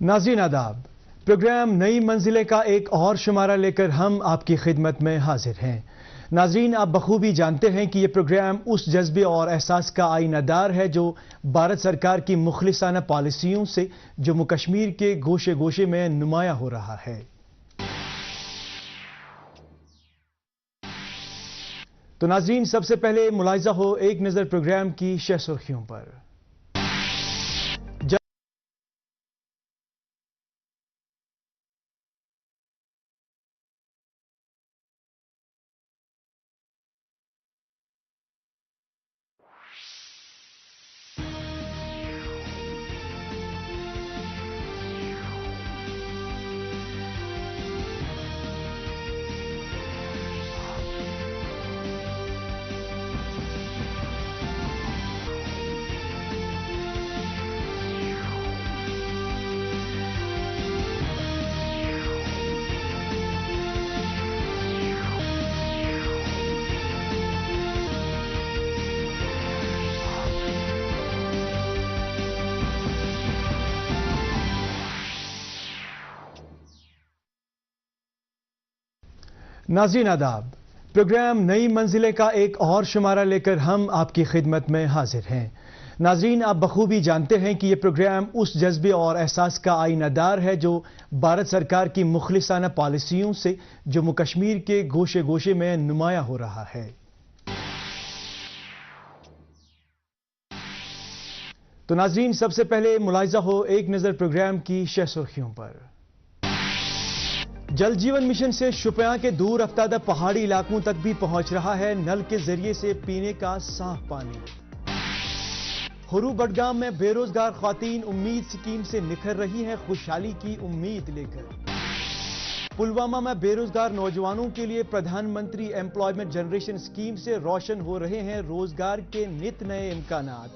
नाज़रीन आदाब, प्रोग्राम नई मंजिलें का एक और शुमारा लेकर हम आपकी खिदमत में हाजिर हैं। नाज़रीन, आप बखूबी जानते हैं कि ये प्रोग्राम उस जज्बे और एहसास का आईनादार है जो भारत सरकार की मुखलिसाना पॉलिसियों से जम्मू कश्मीर के गोशे गोशे में नुमाया हो रहा है। तो नाज़रीन, सबसे पहले मुलाहिजा हो एक नज़र प्रोग्राम की शह सुर्खियों पर। नाज़रीन आदाब, प्रोग्राम नई मंजिलें का एक और शुमारा लेकर हम आपकी खिदमत में हाजिर हैं। नाज़रीन, आप बखूबी जानते हैं कि ये प्रोग्राम उस जज्बे और एहसास का आईनादार है जो भारत सरकार की मुखलिसाना पॉलिसियों से जम्मू कश्मीर के गोशे गोशे में नुमाया हो रहा है। तो नाज़रीन, सबसे पहले मुलाहिजा हो एक नज़र प्रोग्राम की शह सुर्खियों पर। जल जीवन मिशन से शुपियां के दूर अफ्तादा पहाड़ी इलाकों तक भी पहुंच रहा है नल के जरिए से पीने का साफ पानी। हुरू बडगाम में बेरोजगार ख्वातीन उम्मीद स्कीम से निखर रही हैं खुशहाली की उम्मीद लेकर। पुलवामा में बेरोजगार नौजवानों के लिए प्रधानमंत्री एम्प्लॉयमेंट जनरेशन स्कीम से रोशन हो रहे हैं रोजगार के नित नए इम्कानात।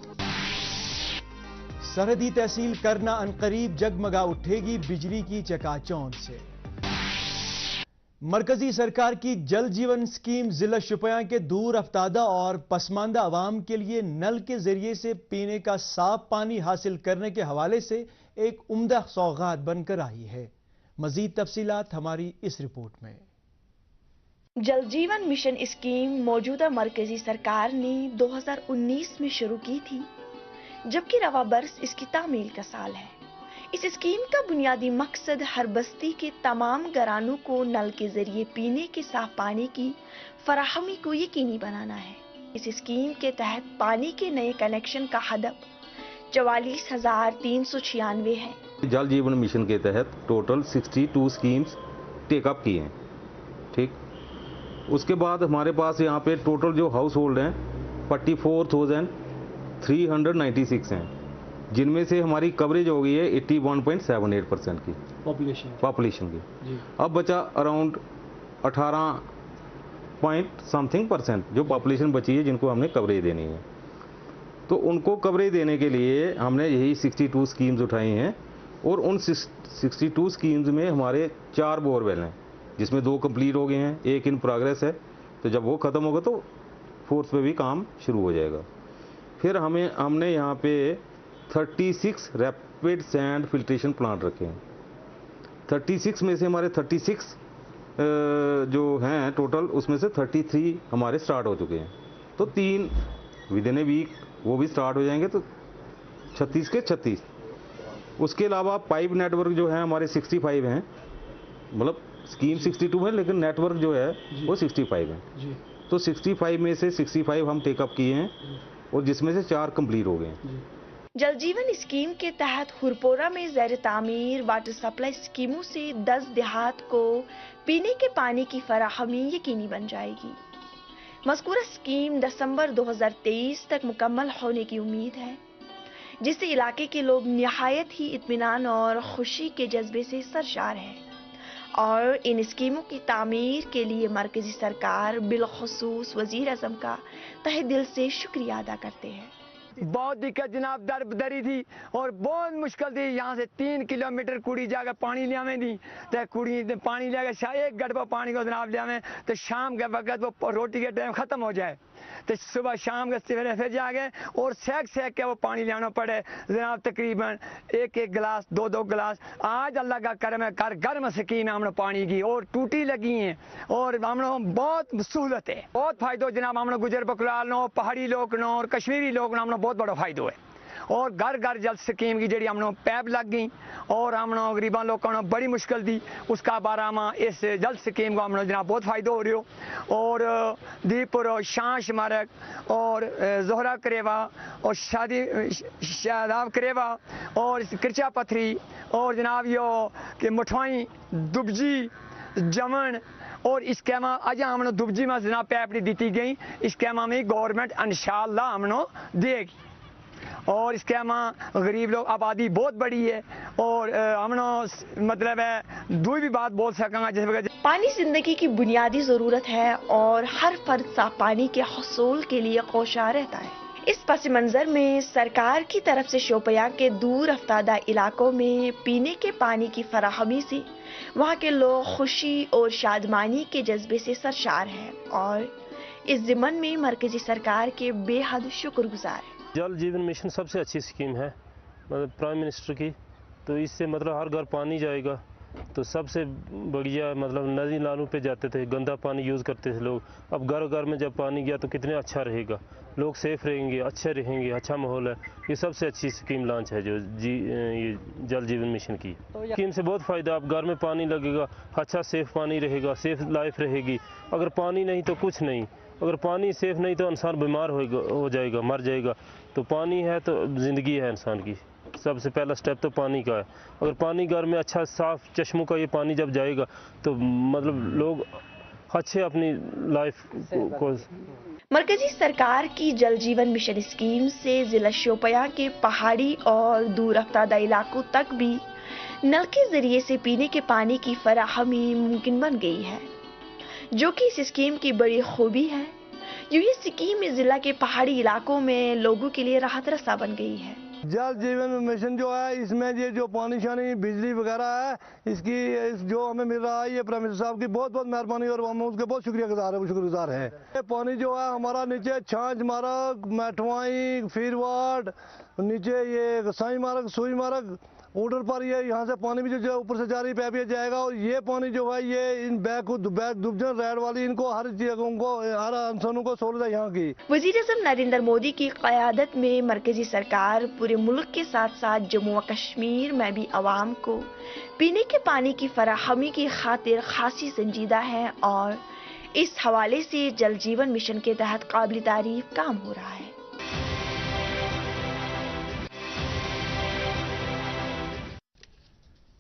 सरहदी तहसील करना अनकरीब जगमगा उठेगी बिजली की चकाचौंध से। मरकजी सरकार की जल जीवन स्कीम जिला शुपियां के दूर अफ्तादा और पसमानदा अवाम के लिए नल के जरिए से पीने का साफ पानी हासिल करने के हवाले से एक उम्दा सौगात बनकर आई है। मजीद तफसीलात हमारी इस रिपोर्ट में। जल जीवन मिशन स्कीम मौजूदा मरकजी सरकार ने 2019 में शुरू की थी, जबकि रवा बरस इसकी तामील का साल है। इस स्कीम का बुनियादी मकसद हर बस्ती के तमाम घरानों को नल के जरिए पीने के साफ पानी की फराहमी को यकीनी बनाना है। इस स्कीम के तहत पानी के नए कनेक्शन का हदफ 44,396 है। जल जीवन मिशन के तहत टोटल 62 स्कीम्स टेकअप की हैं। ठीक, उसके बाद हमारे पास यहाँ पे टोटल जो हाउस होल्ड हैं 44,396 हैं, जिनमें से हमारी कवरेज हो गई है 81.78% की पॉपुलेशन की। अब बचा अराउंड 18% जो पॉपुलेशन बची है जिनको हमने कवरेज देनी है। तो उनको कवरेज देने के लिए हमने यही 62 स्कीम्स उठाई हैं और उन 62 स्कीम्स में हमारे 4 बोरवेल हैं, जिसमें 2 कंप्लीट हो गए हैं, 1 इन प्रोग्रेस है। तो जब वो ख़त्म होगा तो फोर्स पे भी काम शुरू हो जाएगा। फिर हमने यहाँ पे 36 रैपिड सैंड फिल्ट्रेशन प्लांट रखे हैं। 36 में से हमारे 36 जो हैं टोटल, उसमें से 33 हमारे स्टार्ट हो चुके हैं। तो 3 विद इन ए वीक वो भी स्टार्ट हो जाएंगे, तो 36 के 36। उसके अलावा पाइप नेटवर्क जो है हमारे 65 हैं, मतलब स्कीम 62 है लेकिन नेटवर्क जो है वो 65 है। तो 65 में से 65 हम टेकअप किए हैं और जिसमें से 4 कंप्लीट हो गए हैं। जल जीवन स्कीम के तहत हुरपोरा में ज़ैर तामीर वाटर सप्लाई स्कीमों से 10 देहात को पीने के पानी की फराहमी यकीनी बन जाएगी। मज़कूरा स्कीम दिसंबर 2023 तक मुकम्मल होने की उम्मीद है, जिससे इलाके के लोग निहायत ही इत्मीनान और खुशी के जज्बे से सरशार हैं और इन स्कीमों की तामीर के लिए मरकजी सरकार बिलखुसूस वज़ीर आज़म का तहे दिल से शुक्रिया अदा करते हैं। बहुत दिक्कत जनाब, दरी थी और बहुत मुश्किल थी। यहाँ से 3 किलोमीटर कुड़ी जाकर पानी ले आवे थी, तो कुड़ी पानी लेकर 1 गड़बा पानी को जनाब ले आवे तो शाम के वक्त वो रोटी के टाइम ख़त्म हो जाए। تو صبح شام کے سویرے پھر جاگے اور سیک کے وہ پانی لانا پڑے جناب، تقریباً ایک گلاس دو گلاس. آج اللہ کا کرم ہے، گھر میں سکیم ہے ہم نے پانی کی، اور ٹوٹی لگی ہیں اور ہم نے بہت سہولت ہے، بہت فائدہ جناب. ہم نے گجر بکرال نو، پہاڑی لوگ نو اور کشمیری لوگ نو، ہم نے بہت بڑا فائدہ ہے. اور گھر جل سکیم کی جڑی ہم نے پیپ لگ گئی اور ہم نے غریباں لوگوں نے بڑی مشکل دی، اس کا بارہ میں اس جل سکیم کو ہم نے جناب بہت فائدہ ہو رہی ہو. اور دیپور شانش مارک اور زہرا کریوا اور شاداب کریوا اور کرچا پتھری اور جناب یہ کہ مٹھوائیں دبجی جمن اور اسکیما اج ہم نے دبجی میں جناب پیپ دیتی گئی، اسکیما میں گورنمنٹ انشاءاللہ ہم نے دے گی. اور اس کے غریب لوگ آبادی بہت بڑی ہے اور ہم مطلب ہے دوئی بھی بات بول سکاں گا جیسے پانی زندگی کی بنیادی ضرورت ہے اور ہر فرد صاف پانی کے حصول کے لیے کوشاں رہتا ہے. اس پس منظر میں سرکار کی طرف سے شوپیاں کے دور افتادہ علاقوں میں پینے کے پانی کی فراہمی سے وہاں کے لوگ خوشی اور شادمانی کے جذبے سے سرشار ہیں اور اس ضمن میں مرکزی سرکار کے بے حد شکر گزار ہیں. جل جیون مشن سب سے اچھی اسکیم ہے مطلب پرائم منسٹر کی، تو اس سے مطلب ہر گھر پانی جائے گا تو سب سے بڑھیا. مطلب ندی نالوں پہ جاتے تھے، گندا پانی یوز کرتے تھے لوگ، اب گھر میں جب پانی گیا تو کتنے اچھا رہے گا، لوگ سیف رہیں گے، اچھے رہیں گے، اچھا ماحول ہے. یہ سب سے اچھی اسکیم لانچ ہے جو یہ جل جیون مشن کی اسکیم سے بہت فائدہ. اب گھر میں پانی لگے گا، اچھا سیف پانی رہے گا، سیف لائف رہے گی. اگر پانی نہیں تو کچھ نہیں، اگر پانی سیف نہیں تو انسان بیمار ہو جائے گا، مر جائے گا. تو پانی ہے تو زندگی ہے انسان کی. سب سے پہلا سٹیپ تو پانی کا ہے. اگر پانی گھر میں اچھا صاف چشموں کا یہ پانی جب جائے گا تو مطلب لوگ اچھے اپنی لائف کو. مرکزی سرکار کی جل جیون مشن اسکیم سے ضلع شوپیاں کے پہاڑی اور دور افتادہ علاقوں تک بھی نل کے ذریعے سے پینے کے پانی کی فراہمی ممکن بن گئی ہے، جو کہ اس اسکیم کی بڑی خوبی ہے. یہ اسکیم ضلع کے پہاڑی علاقوں میں لوگوں کے لیے راحت رساں بن گئی ہے. جل جیون مشن جو ہے اس میں یہ جو پانی شانی بجلی وغیرہ ہے اس کی جو ہمیں مل رہا ہے یہ پرائم منسٹر صاحب کی بہت بہت مہربانی اور ہم اس کے بہت شکریہ گزار ہے. یہ پانی جو ہے ہمارا نیچے چھانچ مارگ، میٹھوائیں، فیروارڈ، نیچے یہ سائی مارگ، سوئی مارگ اوڈر پر یہ یہاں سے پانی بھی جو اوپر سے جاری پیپ یہ جائے گا. اور یہ پانی جو ہے یہ ان بیگ دبجن ریڈ والی ان کو ہر جگہوں کو ہر انسانوں کو سہولت ہے یہاں کی. وزیر اعظم نریندر مودی کی قیادت میں مرکزی سرکار پورے ملک کے ساتھ ساتھ جموں و کشمیر میں بھی عوام کو پینے کے پانی کی فراہمی کی خاطر خاصی سنجیدہ ہے اور اس حوالے سے جل جیون مشن کے تحت قابل تعریف کام ہو رہا ہے.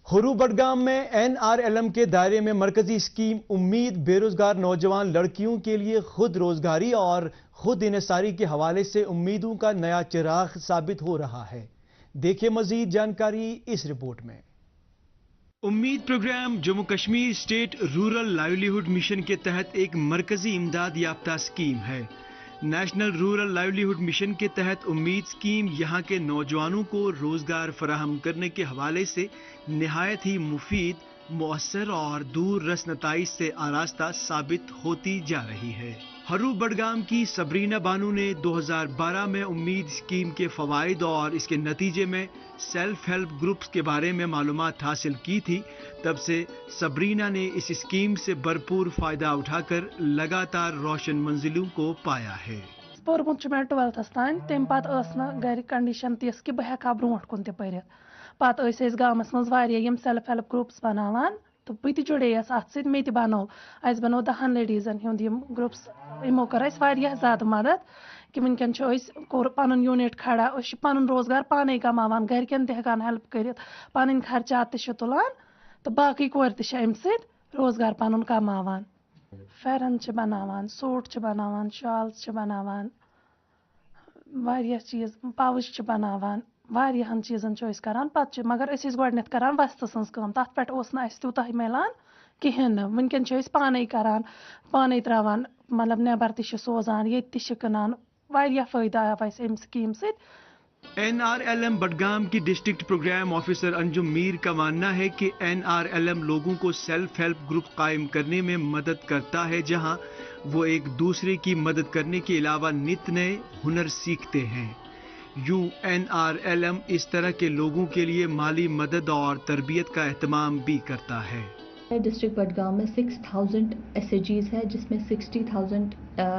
ہرو بڈگام میں NRLM کے دائرے میں مرکزی اسکیم امید بے روزگار نوجوان لڑکیوں کے لیے خود روزگاری اور خود انحصاری کے حوالے سے امیدوں کا نیا چراغ ثابت ہو رہا ہے. دیکھیں مزید جانکاری اس رپورٹ میں. Umeed programme Jammu Kashmir state rural livelihood mission کے تحت ایک مرکزی امداد یافتہ اسکیم ہے. نیشنل رورل لائیولیہڈ مشن کے تحت امید اسکیم یہاں کے نوجوانوں کو روزگار فراہم کرنے کے حوالے سے نہایت ہی مفید، مؤثر اور دور رس نتائج سے آراستہ ثابت ہوتی جا رہی ہے. ہرو بڈگام کی سبرینا بانو نے 2012 میں امید اسکیم کے فوائد اور اس کے نتیجے میں سیلف ہیلپ گروپس کے بارے میں معلومات حاصل کی تھی. تب سے سبرینا نے اس اسکیم سے بھرپور فائدہ اٹھا کر لگاتار روشن منزلوں کو پایا ہے. پورمت میں 12th تان تم پہ گھر کنڈیشن تس کہ بہ ہیکا برونٹ کن تہ پرت پتہ گامس مز یم سیلف ہیلپ گروپس بناوان تو بہ تہ جڑیس ات ست مے تہ بنو اس بنو 10 لیڈیزن ہند یم گروپس یمو کر اس واریاہ زیادہ مدد کہ ونکن کور پن یونٹ کھڑا پن روزگار پانے کماوان گھرکن تہ ہیکان ہیلپ کرت پن خرچات تہ تلان تو باقی کور تہ ام ست روزگار پن کماوان. پھیرن چھ بناوان، سوٹ چھ بناوان، شالز چھ بناوان، واریاہ چیز پاوچ چھ بناوان، واریاہن چیزن چھ کران. پتہ مگر گۄڈنیتھ کران وستہ سنز کٲم تتھ پٮ۪ٹھ اوس نہٕ اسہِ تیوٗتاہ مِلان کِہیٖنۍ نہٕ. وٕنکٮ۪ن چھِ أسۍ پانے کران، پانے تراوان مطلب نٮ۪بر تہِ چھِ سوزان، ییٚتہِ تہِ چھِ کٕنان. واریاہ فٲیدٕ آو اسہِ امہِ سکیٖم سۭتۍ NRLM बडगाम की district programme officer Anjum Mir का मानना है कि NRLM लोगों को सेल्फ हेल्प ग्रुप कायम करने में मदद करता है, जहां वो एक दूसरे की मदद करने के अलावा नित नए हुनर सीखते हैं। NRLM इस तरह के लोगों के लिए माली मदद और तरबियत का एहतमाम भी करता है। डिस्ट्रिक्ट बडगाम में 6000 SHGs है, जिसमें 60,000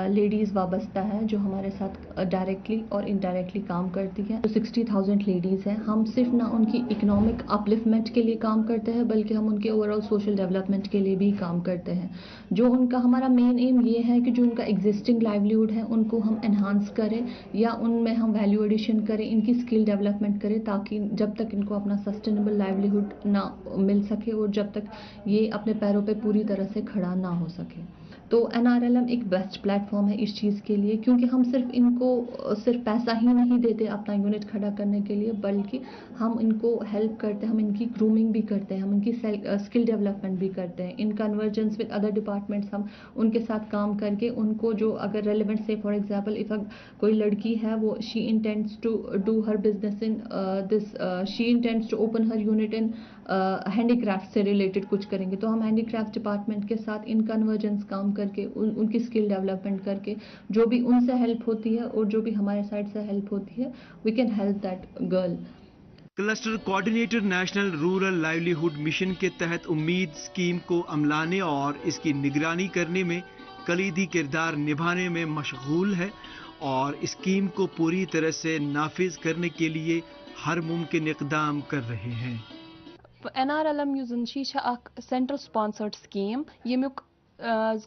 लेडीज़ वाबस्ता है जो हमारे साथ डायरेक्टली और इनडायरेक्टली काम करती हैं। तो 60,000 लेडीज़ हैं। हम सिर्फ ना उनकी इकोनॉमिक अपलिफ्टमेंट के लिए काम करते हैं, बल्कि हम उनके ओवरऑल सोशल डेवलपमेंट के लिए भी काम करते हैं। जो उनका हमारा मेन एम ये है कि जो उनका एग्जिस्टिंग लाइवलीहुड है उनको हम एनहांस करें या उनमें हम वैल्यू एडिशन करें, इनकी स्किल डेवलपमेंट करें, ताकि जब तक इनको अपना सस्टेनेबल लाइवलीहुड ना मिल सके और जब तक ये अपने पैरों पे पूरी तरह से खड़ा ना हो सके। तो NRLM एक बेस्ट प्लेटफॉर्म है इस चीज़ के लिए, क्योंकि हम सिर्फ इनको सिर्फ पैसा ही नहीं देते अपना यूनिट खड़ा करने के लिए, बल्कि हम इनको हेल्प करते हैं, हम इनकी ग्रूमिंग भी करते हैं, हम इनकी स्किल डेवलपमेंट भी करते हैं। इन कन्वर्जेंस विद अदर डिपार्टमेंट्स हम उनके साथ काम करके उनको जो अगर रेलिवेंट से फॉर एग्जांपल इफ़ कोई लड़की है वो she intends to do her business in she intends to open her unit in handicraft से रिलेटेड कुछ करेंगे, तो हम हैंडीक्राफ्ट डिपार्टमेंट के साथ इन कन्वर्जेंस काम करके उनकी स्किल डेवलपमेंट करके जो भी उनसे हेल्प होती है और जो भी हमारे साइड से हेल्प होती है, we can help that girl. Cluster coordinator national rural livelihood mission के तहत उम्मीद स्कीम को अमलाने और इसकी निगरानी करने में कलीदी किरदार निभाने में मशगूल है और स्कीम को पूरी तरह से नाफिज करने के लिए हर मुमकिन इक़दाम कर रहे हैं। NRLM यूजन सेंट्रल स्पॉन्सर्ड स्कीम यमुक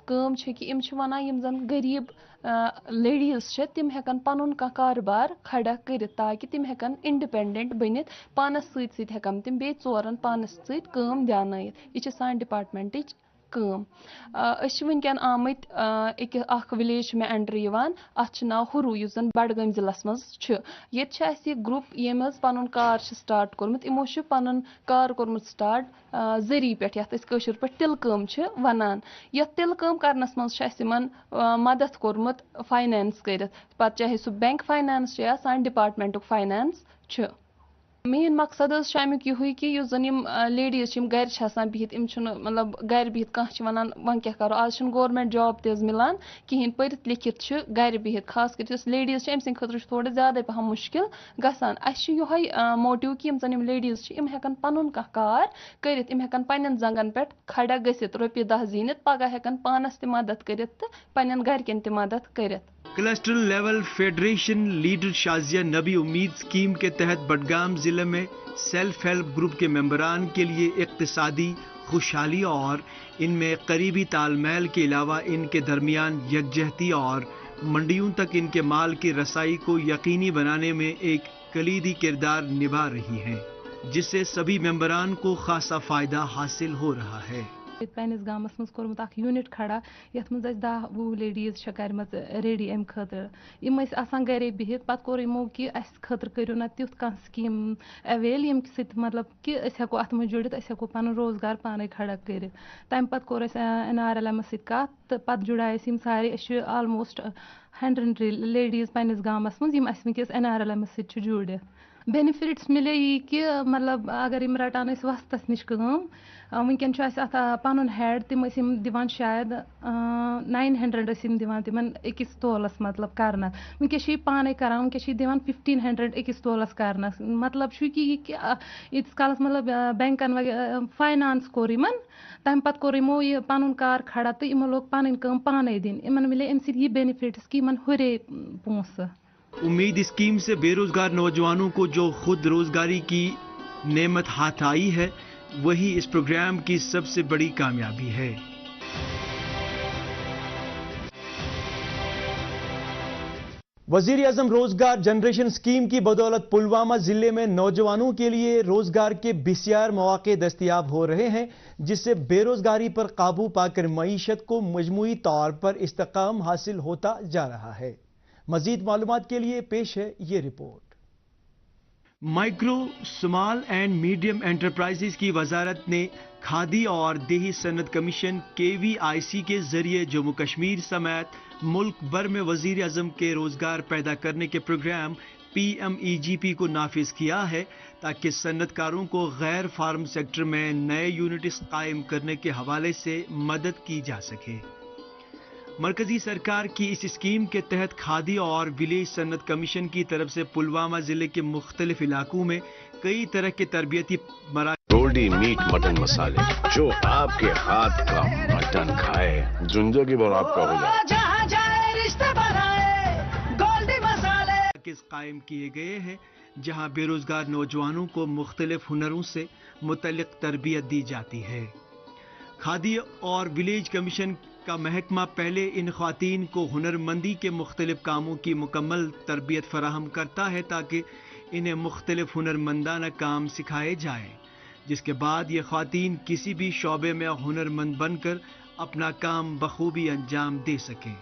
कम कि वनान यम जन गरीब लेडीज तिम हेकन पनुन का कारोबार खड़ा कर, ताकि तिम हेकन इंडिपेंडेंट बनित पानस सत हेकन तिम बे चोरन पानस सत काम दियानयित। यह सान डिपार्टमेंट कम। वनकन आमत एक विलेज में एंटर यवान, अत नाव हुरू युस जन बडगाम जिलस मज ये ग्रुप ये पन कार स्टार्ट कोर्मुत। इमो पन कार कोर्मुत स्टार्ट जरी पे कशर पे तिल कम वनान। यथ तिल कम करनस मज मदद कोर्मुत फाइनेंस कर, पत चाहे सह बैंक फाइनेंस या सान डिपार्टमेंट फाइनेंस। मेन मकसद अमुक यह कि जन लेडीज गर बिहित मतलब गर बिहित कह वन वन क्या करो, आज गवर्नमेंट जॉब ते मिलान कहें परित लिखित गर बिहित, खास कर लेडीज अम सद थोड़ा ज्यादा पहम मुश्किल गसान। यह मोटिव कि जन लेडीज हेकन पनुन कह कार कर, हेकन पन्न जंगन पे खड़ा गसित रोपये 10 जीनित, पगह हेकन पानस ते मदद कर पन्न घरकन ते मदद कर। Cluster level federation leader Shazia नबी उम्मीद स्कीम के तहत बडगाम जिले में सेल्फ हेल्प ग्रुप के मेंबरान के लिए इक्तिसादी खुशहाली और इनमें करीबी तालमेल के अलावा इनके दरमियान यकजहती और मंडियों तक इनके माल की रसाई को यकीनी बनाने में एक कलीदी किरदार निभा रही हैं, जिससे सभी मेंबरान को खासा फायदा हासिल हो रहा है। पन्निस गामस मज कोर्मुत अख यूनिट खड़ा, यथ मज 10-20 लेडीज करमत रेडी अम खतर। यम आसान गरे बिहित, पत कोर यमो कि अस खतर करियो ना तिथ कह स्कीम अवेल यम सत मतलब कि अस हेको अत मज जुड़ित, अस हेको पन रोजगार पाने खड़ा कर। तम पत कोर अस NRLM सत कत, पत जुड़ाय यम सारे अस ऑलमोस्ट 100 लेडीज पन्निस गामस मज यम अस वंकस NRLM सत जुड़ित। बेनिफिट्स मिले ये कि मतलब अगर यम रटान वस्तस नश वनकन पन हेड तम दिवान शायद 900 दिवान तिमन अकिस तोलस मतलब करना। वनकस पाने करान, वनकस दिवान 1500 अकिस तोलस करना। मतलब कि यीस कालस मतलब बैंकन फाइनांस कोर यमन, तम पत कोर यमो यह पन कार खड़ा तो यमो लोग पन कम पाने दिन, इमन मिले अम सत बेनिफिट्स कि यमन हुरे पोंस। उम्मीद स्कीम से बेरोजगार नौजवानों को जो खुद रोजगारी की नेमत हाथ आई है, वही इस प्रोग्राम की सबसे बड़ी कामयाबी है। वजीर आजम रोजगार जनरेशन स्कीम की बदौलत पुलवामा जिले में नौजवानों के लिए रोजगार के बिस्यार मौके दस्तयाब हो रहे हैं, जिससे बेरोजगारी पर काबू पाकर मईशत को मजमूई तौर पर इस्तेकाम हासिल होता जा रहा है। मजीद मालूमात के लिए पेश है ये report. Micro small and medium enterprises की वजारत ने खादी और देही सनत कमीशन KVIC के जरिए जम्मू कश्मीर समेत मुल्क भर में वजीर आजम के रोजगार पैदा करने के प्रोग्राम PMEGP को नाफिज किया है ताकि सन्नतकारों को गैर फार्म सेक्टर में नए यूनिट्स कायम करने के हवाले से मदद की जा सके। मरकजी सरकार की इस स्कीम के तहत खादी और विलेज सन्नत कमीशन की तरफ से पुलवामा जिले के मुख्तलिफ इलाकों में कई तरह के तरबियती गोल्डी मीट मटन मसाले, जो आपके हाथ का मटन खाए जिंदगी भर आपका हो मराकज़ कायम किए गए हैं जहां बेरोजगार नौजवानों को मुख्तलिफ हुनरों से मुतल्लिक तरबियत दी जाती है। खादी और विलेज कमीशन का महकमा पहले इन ख्वातीन को हुनरमंदी के मुख्तलिफ कामों की मुकम्मल तरबियत फराहम करता है ताकि इन्हें मुख्तलिफ हुनरमंदाना काम सिखाए जाए, जिसके बाद ये ख्वातीन किसी भी शोबे में हुनरमंद बनकर अपना काम बखूबी अंजाम दे सकें।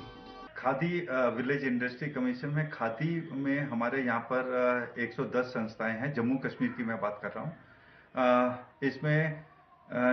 खादी विलेज इंडस्ट्री कमीशन में खादी में हमारे यहाँ पर 110 संस्थाएं हैं। जम्मू कश्मीर की मैं बात कर रहा हूँ। इसमें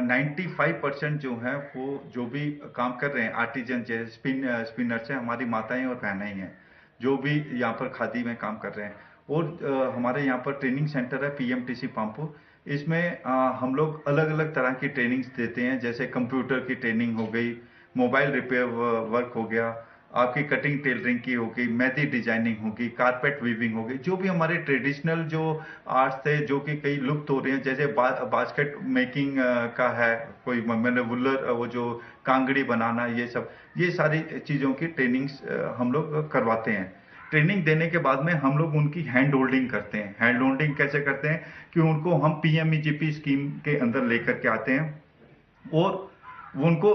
95% जो है वो जो भी काम कर रहे हैं आर्टिजन स्पिनर्स हैं, हमारी माताएं और बहनें हैं जो भी यहाँ पर खादी में काम कर रहे हैं। और हमारे यहाँ पर ट्रेनिंग सेंटर है PMTC पामपुर। इसमें हम लोग अलग अलग तरह की ट्रेनिंग्स देते हैं, जैसे कंप्यूटर की ट्रेनिंग हो गई, मोबाइल रिपेयर वर्क हो गया, आपकी कटिंग टेलरिंग की होगी, मेहंदी डिजाइनिंग होगी, कारपेट वीविंग होगी, जो भी हमारे ट्रेडिशनल जो आर्ट्स थे जो कि कई लुप्त हो रहे हैं, जैसे बास्केट मेकिंग का है, कोई मैंने वुलर वो जो कांगड़ी बनाना, ये सारी चीज़ों की ट्रेनिंग्स हम लोग करवाते हैं। ट्रेनिंग देने के बाद में हम लोग उनकी हैंड होल्डिंग करते हैं। हैंड होल्डिंग कैसे करते हैं कि उनको हम PMEGP स्कीम के अंदर लेकर के आते हैं और उनको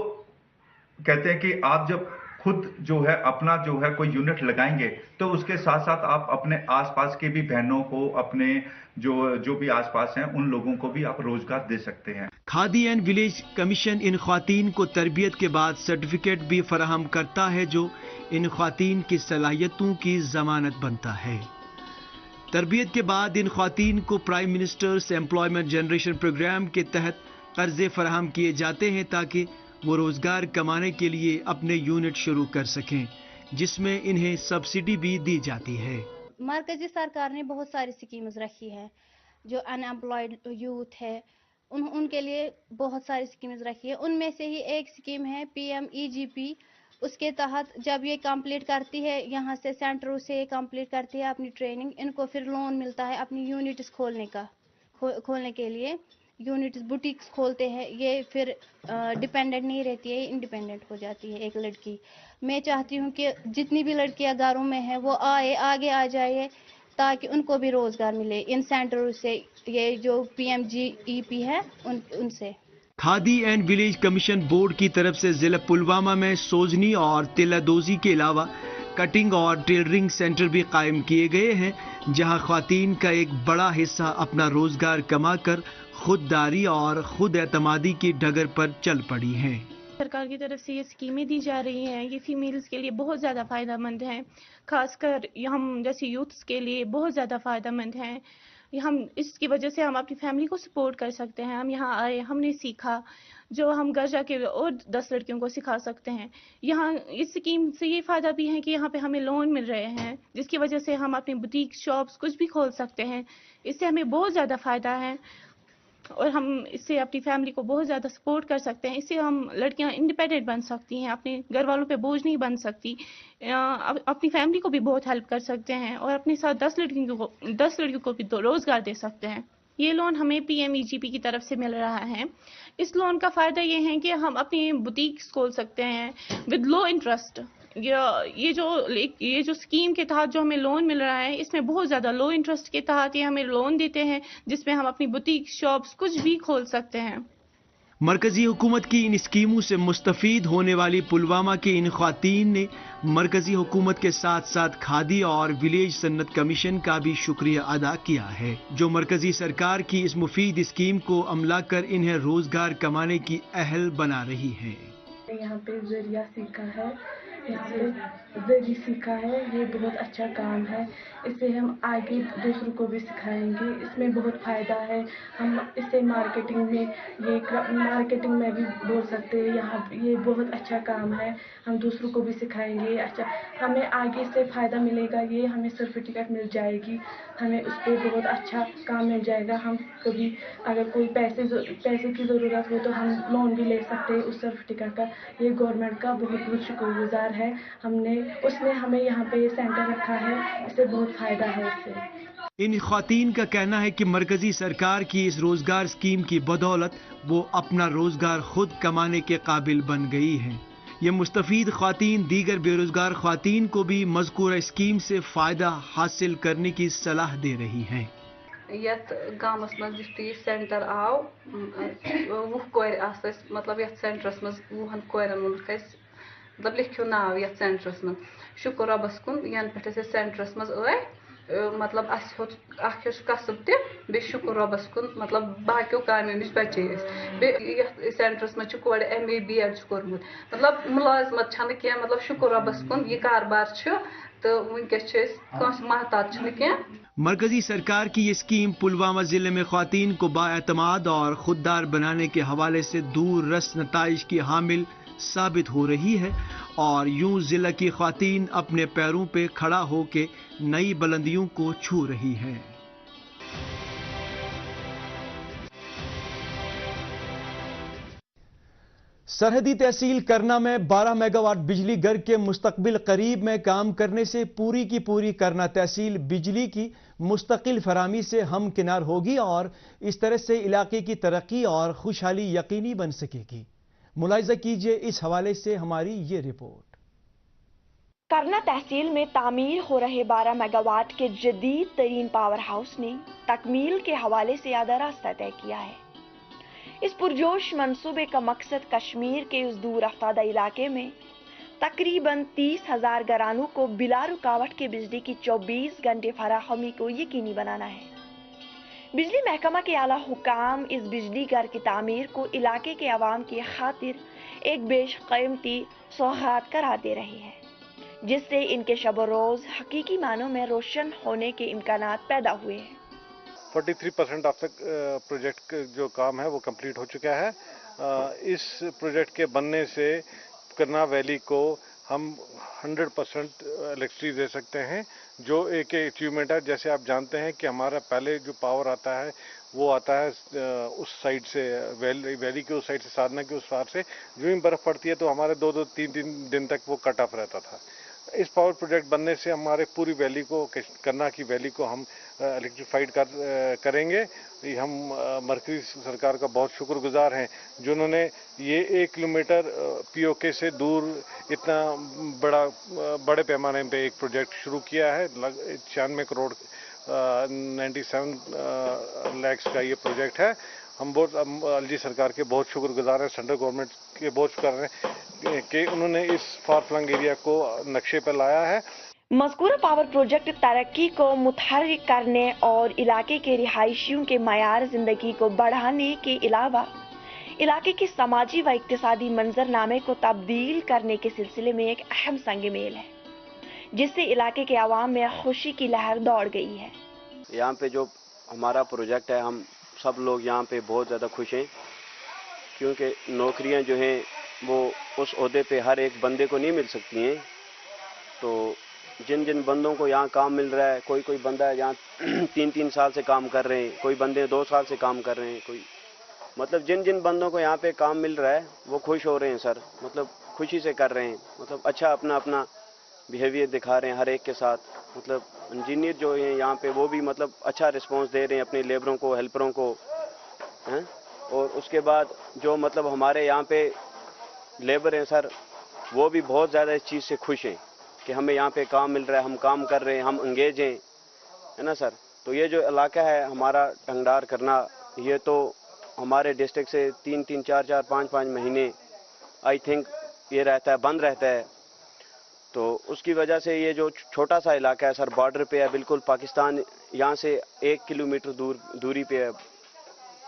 कहते हैं कि आप जब खुद जो है अपना जो है कोई यूनिट लगाएंगे तो उसके साथ साथ आप अपने आसपास के भी बहनों को, अपने जो भी आसपास हैं उन लोगों को भी आप रोजगार दे सकते हैं। खादी एंड विलेज कमीशन इन ख्वातीन को तरबियत के बाद सर्टिफिकेट भी फराहम करता है जो इन ख्वातीन की सलाहियतों की जमानत बनता है। तरबियत के बाद इन ख्वातीन को prime minister's employment generation programme के तहत कर्जे फराहम किए जाते हैं ताकि वो रोजगार कमाने के लिए अपने यूनिट शुरू कर सकें, जिसमें इन्हें सब्सिडी भी दी जाती है। मरकजी सरकार ने बहुत सारी स्कीम्स रखी है, जो अनएम्प्लॉयड यूथ है उनके लिए बहुत सारी स्कीम्स रखी है। उनमें से ही एक स्कीम है PMEGP। उसके तहत जब ये कंप्लीट करती है, यहाँ से सेंटरों से कंप्लीट करती है अपनी ट्रेनिंग, इनको फिर लोन मिलता है अपनी यूनिट्स खोलने के लिए। यूनिट्स बुटीक्स खोलते हैं, ये फिर डिपेंडेंट नहीं रहती है, इंडिपेंडेंट हो जाती है एक लड़की। मैं चाहती हूँ कि जितनी भी लड़कियां घरों में हैं वो आगे आ जाए ताकि उनको भी रोजगार मिले इन सेंटरों से, ये जो PMGEP है उनसे। Khadi and village commission board की तरफ से जिला पुलवामा में सोजनी और तिल्लादोजी के अलावा कटिंग और टेलरिंग सेंटर भी कायम किए गए हैं, जहां ख्वातीन का एक बड़ा हिस्सा अपना रोजगार कमाकर खुददारी और खुद एतमादी की डगर पर चल पड़ी हैं। सरकार की तरफ से ये स्कीमें दी जा रही हैं, ये फीमेल्स के लिए बहुत ज़्यादा फ़ायदेमंद हैं, खासकर हम जैसे यूथ्स के लिए बहुत ज़्यादा फ़ायदेमंद हैं। हम इसकी वजह से हम अपनी फैमिली को सपोर्ट कर सकते हैं। हम यहाँ आए, हमने सीखा जो हम घर जाके और 10 लड़कियों को सिखा सकते हैं। यहाँ इस स्कीम से ये फ़ायदा भी है कि यहाँ पे हमें लोन मिल रहे हैं, जिसकी वजह से हम अपनी बुटीक शॉप्स कुछ भी खोल सकते हैं। इससे हमें बहुत ज़्यादा फ़ायदा है और हम इससे अपनी फैमिली को बहुत ज़्यादा सपोर्ट कर सकते हैं। इससे हम लड़कियां इंडिपेंडेंट बन सकती हैं, अपने घर वालों पे बोझ नहीं बन सकती, अपनी फैमिली को भी बहुत हेल्प कर सकते हैं और अपने साथ 10 लड़कियों को भी रोज़गार दे सकते हैं। ये लोन हमें PMEGP की तरफ से मिल रहा है। इस लोन का फ़ायदा ये है कि हम अपनी बुटीक्स खोल सकते हैं विद लो इंटरेस्ट। ये जो स्कीम के तहत जो हमें लोन मिल रहा है, इसमें बहुत ज़्यादा लो इंटरेस्ट के तहत ये हमें लोन देते हैं, जिसमें हम अपनी बुटीक शॉप्स कुछ भी खोल सकते हैं। मरकजी हुकूमत की इन स्कीमों से मुस्तफीद होने वाली पुलवामा की इन ख्वातीन ने मरकजी हुकूमत के साथ साथ खादी और विलेज सन्नत कमीशन का भी शुक्रिया अदा किया है, जो मरकजी सरकार की इस मुफीद स्कीम को अमला कर इन्हें रोजगार कमाने की अहल बना रही है। यहाँ पे जरिया सीखा है जरिए सीखा है, ये बहुत अच्छा काम है। इसे हम आगे दूसरों को भी सिखाएंगे। इसमें बहुत फ़ायदा है। हम इसे मार्केटिंग में भी बोल सकते हैं। यहाँ ये बहुत अच्छा काम है, हम दूसरों को भी सिखाएंगे। अच्छा, हमें आगे से फ़ायदा मिलेगा। ये हमें सर्टिफिकेट मिल जाएगी, हमें उस पर बहुत अच्छा काम मिल जाएगा। हम कभी अगर कोई पैसे की ज़रूरत हो तो हम लोन भी ले सकते हैं उस सर्टिफिकेट का। ये गवर्नमेंट का बहुत बहुत शुक्रगुजार है। उसने हमें यहाँ पे सेंटर रखा है, इससे बहुत फ़ायदा है इससे। इन ख़वातीन का कहना है कि मरकजी सरकार की इस रोज़गार स्कीम की बदौलत वो अपना रोज़गार खुद कमाने के काबिल बन गई हैं। ये मुस्तफ़ीद ख़वातीन दीगर बेरोज़गार ख़वातीन को भी मज़कूरा स्कीम से फ़ायदा हासिल करने की सलाह दे रही हैं। यत गामस मज युथुय सेंटर आव 20 कोर मतलब यथ सेंटरस मज 20 कोरन वोनुक मतलब लिखियो नाव यथ सेंटरस मज। शुक्र रबस कुन यन पे सेंटरस मज मतलब अस कसब ते शुक्र रबस कुन मतलब बाकियों कामों नश बचे बे सेंटरस मज कोर MA BEd कोर्मुत मतलब मुलाजमत छन क्या मतलब शुक्र रबस कुन ये कारबार तो वनकस महतात क्या। मरकजी सरकार की ये स्कीम पुलवामा जिले में ख़वातीन को बाएतमाद और खुददार बनाने के हवाले से दूर रस नताइज की हामिल साबित हो रही है और यूं जिला की ख़वातीन अपने पैरों पे खड़ा होके नई बुलंदियों को छू रही है। सरहदी तहसील करना में 12 मेगावाट बिजली घर के मुस्तकबिल करीब में काम करने से पूरी की पूरी करना तहसील बिजली की मुस्तकिल फराहमी से हमकिनार होगी और इस तरह से इलाके की तरक्की और खुशहाली यकीनी बन सकेगी। मुलाहिजा कीजिए इस हवाले से हमारी ये रिपोर्ट। करना तहसील में तामीर हो रहे 12 मेगावाट के जदीद तरीन पावर हाउस ने तकमील के हवाले से आधा रास्ता तय किया है। इस पुरजोश मंसूबे का मकसद कश्मीर के उस दूर अफ्तादा इलाके में तकरीबन 30,000 घरानों को बिला रुकावट के बिजली की 24 घंटे फराहमी को यकीनी बनाना है। बिजली महकमा के आला हुकाम इस बिजली घर की तामीर को इलाके के अवाम की खातिर एक बेशकीमती सौगात करार दे रही है, जिससे इनके शब रोज हकीकी मानों में रोशन होने के इम्कानात पैदा हुए हैं। 43% ऑफ द प्रोजेक्ट जो काम है वो कंप्लीट हो चुका है। इस प्रोजेक्ट के बनने से करना वैली को हम 100% इलेक्ट्रिसिटी दे सकते हैं, जो एक अचीवमेंट है। जैसे आप जानते हैं कि हमारा पहले जो पावर आता है वो आता है उस साइड से वैली के उस साइड से, साधना के उस पार से। जो ही बर्फ़ पड़ती है तो हमारे 2-3 दिन तक वो कट ऑफ रहता था। इस पावर प्रोजेक्ट बनने से हमारे पूरी वैली को, करना की वैली को हम इलेक्ट्रीफाइड करेंगे। हम मरकजी सरकार का बहुत शुक्रगुजार हैं जिन्होंने ये 1 किलोमीटर POK से दूर इतना बड़े पैमाने पे एक प्रोजेक्ट शुरू किया है। 96 करोड़ 97 लाख का ये प्रोजेक्ट है। हम बहुत एलजी सरकार के बहुत शुक्रगुजार हैं, सेंट्रल गवर्नमेंट के बहुत शुक्र हैं कि उन्होंने इस फार फ्लंग एरिया को नक्शे पर लाया है। मज़कूरा पावर प्रोजेक्ट तरक्की को मुतहर्रिक करने और इलाके के रिहायशियों के मयार जिंदगी को बढ़ाने के अलावा इलाके के समाजी व इक्तिसादी मंजरनामे को तब्दील करने के सिलसिले में एक अहम संग मेल है, जिससे इलाके के अवाम में खुशी की लहर दौड़ गई है। यहाँ पे जो हमारा प्रोजेक्ट है, हम सब लोग यहाँ पे बहुत ज़्यादा खुश हैं, क्योंकि नौकरियाँ जो हैं वो उस ओहदे पे हर एक बंदे को नहीं मिल सकती हैं। तो जिन बंदों को यहाँ काम मिल रहा है, कोई बंदा यहाँ 3 साल से काम कर रहे हैं, कोई बंदे 2 साल से काम कर रहे हैं, कोई मतलब जिन बंदों को यहाँ पे काम मिल रहा है वो खुश हो रहे हैं सर, मतलब खुशी से कर रहे हैं, मतलब अच्छा अपना बिहेवियर दिखा रहे हैं हर एक के साथ। मतलब इंजीनियर जो हैं यहाँ पे वो भी मतलब अच्छा रिस्पांस दे रहे हैं अपने लेबरों को, हेल्परों को हैं। और उसके बाद जो मतलब हमारे यहाँ पे लेबर हैं सर, वो भी बहुत ज़्यादा इस चीज़ से खुश हैं कि हमें यहाँ पे काम मिल रहा है, हम काम कर रहे हैं, हम इंगेज हैं, है ना सर। तो ये जो इलाका है हमारा टंगडार करना, ये तो हमारे डिस्ट्रिक्ट से 3-3, 4-4, 5-5 महीने आई थिंक ये रहता है, बंद रहता है। तो उसकी वजह से ये जो छोटा सा इलाका है सर, बॉर्डर पे है, बिल्कुल पाकिस्तान यहाँ से 1 किलोमीटर दूरी पे है,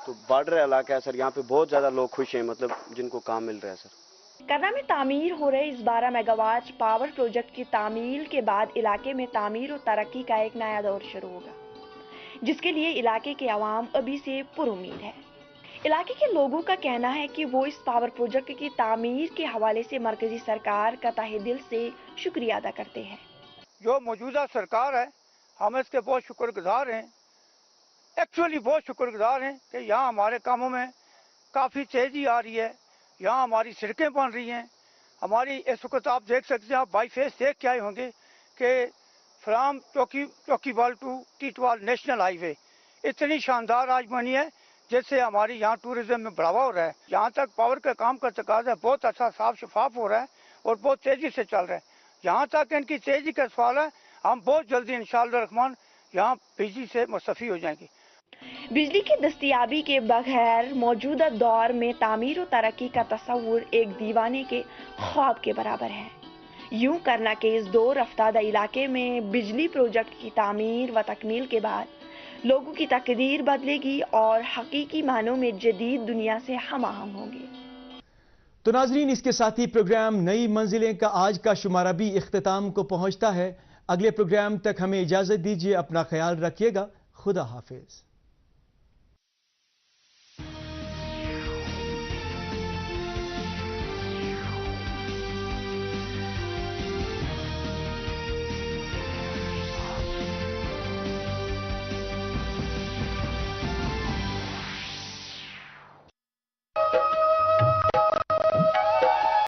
तो बॉर्डर इलाका है सर। यहाँ पे बहुत ज़्यादा लोग खुश हैं, मतलब जिनको काम मिल रहा है सर। करना में तामीर हो रहे इस 12 मेगावाट पावर प्रोजेक्ट की तामील के बाद इलाके में तामीर और तरक्की का एक नया दौर शुरू होगा, जिसके लिए इलाके के अवाम अभी से पुरुमीद है। इलाके के लोगों का कहना है कि वो इस पावर प्रोजेक्ट की तामीर के हवाले से मरकजी सरकार का तहे दिल से शुक्रिया अदा करते हैं। जो मौजूदा सरकार है, हम इसके बहुत शुक्रगुजार हैं, एक्चुअली बहुत शुक्रगुजार हैं कि यहाँ हमारे कामों में काफ़ी तेज़ी आ रही है। यहाँ हमारी सड़कें बन रही हैं। हमारी इस वक्त आप देख सकते हैं, आप बाई फेस देख के आए होंगे कि from Chowkibal to Tithwal national highway इतनी शानदार आज बनी है, जिससे हमारी यहाँ टूरिज्म में बढ़ावा हो रहा है। यहाँ तक पावर का काम का तकाजा बहुत अच्छा साफ शफाफ हो रहा है और बहुत तेज़ी से चल रहा है। जहाँ तक इनकी तेज़ी का सवाल है, हम बहुत जल्दी इंशाअल्लाह रहमान यहाँ बिजली से मुस्तफ़ी हो जाएंगे। बिजली की दस्तयाबी के बगैर मौजूदा दौर में तामीर और तरक्की का तस्वुर एक दीवाने के ख्वाब के बराबर है। यूं करना के इस दो रफ्तादा इलाके में बिजली प्रोजेक्ट की तामीर व तकमील के बाद लोगों की तकदीर बदलेगी और हकीकी मानों में जदीद दुनिया से हम आहंग होंगे। तो नाजरीन, इसके साथ ही प्रोग्राम नई मंजिलें का आज का शुमारा भी इख्तिताम को पहुंचता है। अगले प्रोग्राम तक हमें इजाजत दीजिए। अपना ख्याल रखिएगा। खुदा हाफिज।